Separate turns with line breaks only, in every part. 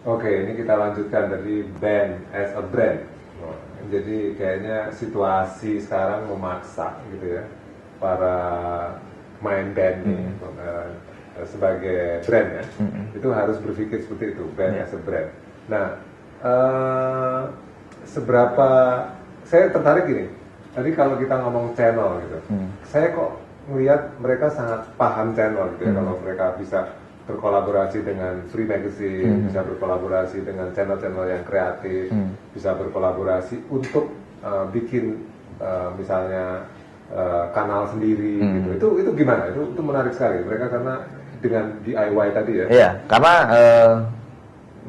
Oke, ini kita lanjutkan dari band as a brand. Oh, jadi kayaknya situasi sekarang memaksa gitu ya para main band nih sebagai brand ya, itu harus berpikir seperti itu, band as a brand. Nah, eh, seberapa saya tertarik gini. Tadi kalau kita ngomong channel gitu, saya kok melihat mereka sangat paham channel gitu ya. Kalau mereka bisa berkolaborasi dengan Free Magazine, bisa berkolaborasi dengan channel-channel yang kreatif, bisa berkolaborasi untuk bikin misalnya kanal sendiri gitu. Itu gimana? Itu menarik sekali. Mereka karena dengan DIY tadi ya.
Iya, karena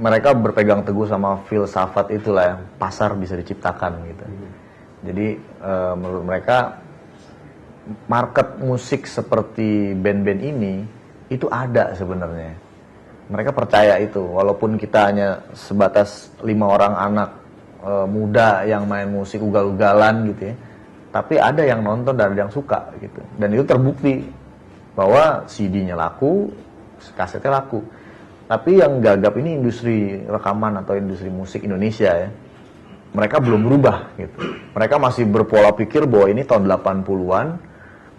mereka berpegang teguh sama filsafat itulah, yang pasar bisa diciptakan gitu. Jadi menurut mereka market musik seperti band-band ini itu ada sebenarnya. Mereka percaya itu, walaupun kita hanya sebatas 5 orang anak muda yang main musik ugal-ugalan gitu ya, tapi ada yang nonton dan ada yang suka gitu. Dan itu terbukti bahwa CD-nya laku, kasetnya laku. Tapi yang gagap ini industri rekaman atau industri musik Indonesia ya. Mereka belum berubah gitu. Mereka masih berpola pikir bahwa ini tahun 80-an,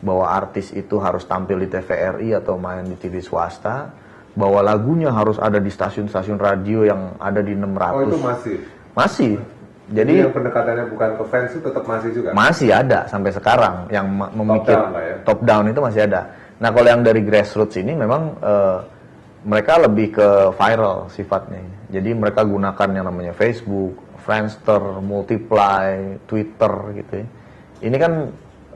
bahwa artis itu harus tampil di TVRI atau main di TV swasta, bahwa lagunya harus ada di stasiun-stasiun radio yang ada di 600.
Oh, itu masih?
Masih. Jadi
yang pendekatannya bukan ke fans itu tetap masih juga?
Masih ada sampai sekarang. Yang memikir top down itu masih ada. Nah, kalau yang dari grassroots ini memang mereka lebih ke viral sifatnya. Jadi mereka gunakan yang namanya Facebook, Friendster, Multiply, Twitter gitu ya. Ini kan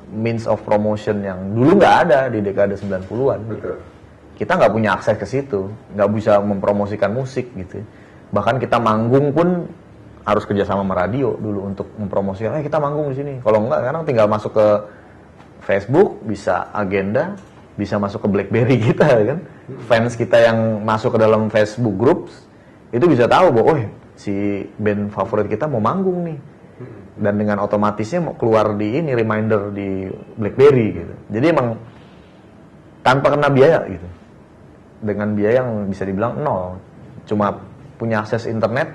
means of promotion yang dulu nggak ada di dekade 90-an.
Betul.
Kita nggak punya akses ke situ, nggak bisa mempromosikan musik gitu. Bahkan kita manggung pun harus kerjasama sama radio dulu untuk mempromosikan. Kita manggung di sini. Kalau nggak, sekarang tinggal masuk ke Facebook, bisa agenda, bisa masuk ke BlackBerry kita kan. Fans kita yang masuk ke dalam Facebook groups itu bisa tahu bahwa si band favorit kita mau manggung nih. Dan dengan otomatisnya mau keluar di ini reminder di BlackBerry gitu. Jadi emang tanpa kena biaya gitu. Dengan biaya yang bisa dibilang nol. Cuma punya akses internet,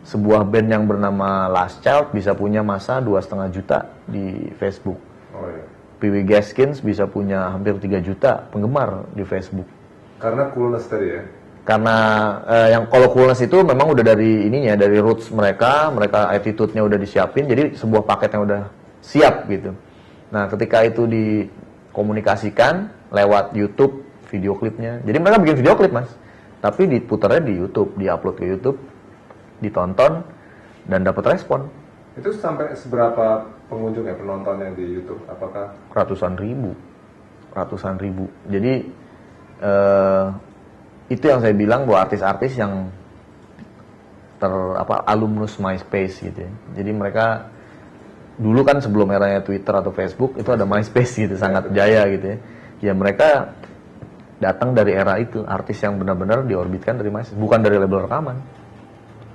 sebuah band yang bernama Last Child bisa punya massa 2,5 juta di Facebook.
Oh, iya.
Pee Wee Gaskins bisa punya hampir 3 juta penggemar di Facebook.
Karena coolness tadi ya?
Karena yang kalau coolness itu memang udah dari ininya, dari roots mereka attitude-nya udah disiapin, jadi sebuah paket yang udah siap gitu. Nah, ketika itu dikomunikasikan lewat YouTube, video klipnya. Jadi mereka bikin video klip, Mas. Tapi diputarnya di YouTube, diupload ke YouTube, ditonton, dan dapat respon.
Itu sampai seberapa pengunjung ya, penonton yang di YouTube? Apakah?
Ratusan ribu. Jadi itu yang saya bilang bahwa artis-artis yang alumnus MySpace gitu ya. Jadi mereka dulu kan sebelum eranya Twitter atau Facebook itu ada MySpace gitu, sangat jaya gitu ya. Ya mereka datang dari era itu, artis yang benar-benar diorbitkan dari MySpace, bukan dari label rekaman.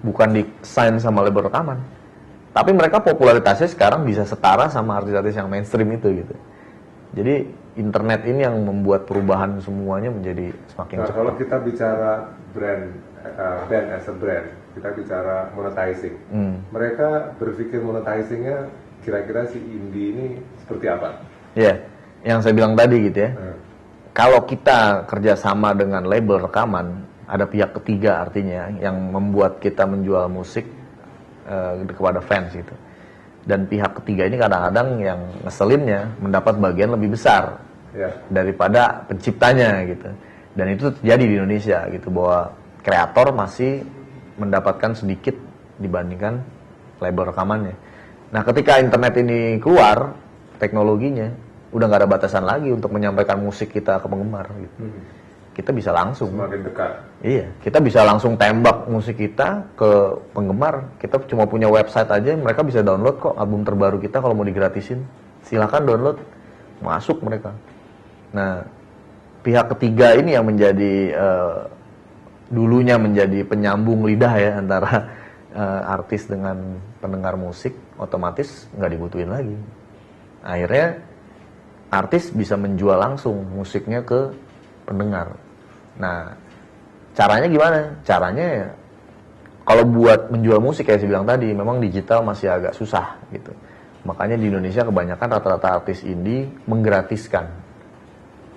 Bukan di-sign sama label rekaman. Tapi mereka popularitasnya sekarang bisa setara sama artis-artis yang mainstream itu gitu. Jadi internet ini yang membuat perubahan semuanya menjadi semakin cepat.
Kalau kita bicara band as a brand, kita bicara monetizing. Mereka berpikir monetizingnya kira-kira si indie ini seperti apa?
Iya, yang saya bilang tadi gitu ya. Kalau kita kerjasama dengan label rekaman, ada pihak ketiga artinya yang membuat kita menjual musik kepada fans gitu. Dan pihak ketiga ini kadang-kadang yang ngeselinnya mendapat bagian lebih besar daripada penciptanya gitu. Dan itu terjadi di Indonesia gitu, bahwa kreator masih mendapatkan sedikit dibandingkan label rekamannya. Nah, ketika internet ini keluar, teknologinya udah nggak ada batasan lagi untuk menyampaikan musik kita ke penggemar gitu. Kita bisa langsung.
Semakin dekat.
Iya, kita bisa langsung tembak musik kita ke penggemar. Kita cuma punya website aja, mereka bisa download kok album terbaru kita kalau mau digratisin. Silakan download, masuk mereka. Nah, pihak ketiga ini yang menjadi dulunya menjadi penyambung lidah ya antara artis dengan pendengar musik, otomatis nggak dibutuhin lagi. Akhirnya artis bisa menjual langsung musiknya ke pendengar. Nah, caranya gimana? Caranya ya kalau buat menjual musik kayak saya bilang tadi, memang digital masih agak susah gitu. Makanya di Indonesia kebanyakan rata-rata artis indie menggratiskan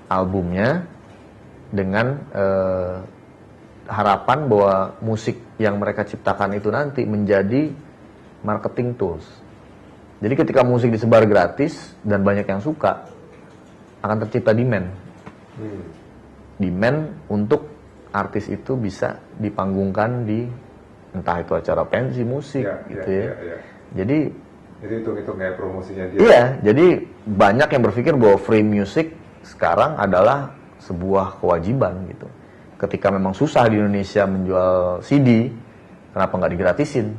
albumnya dengan harapan bahwa musik yang mereka ciptakan itu nanti menjadi marketing tools. Jadi ketika musik disebar gratis dan banyak yang suka, akan tercipta demand. Demand untuk artis itu bisa dipanggungkan di entah itu acara pensi musik gitu ya. Jadi
hitung-hitung kayak promosinya dia.
Iya, jadi banyak yang berpikir bahwa free music sekarang adalah sebuah kewajiban gitu. Ketika memang susah di Indonesia menjual CD, kenapa nggak digratisin?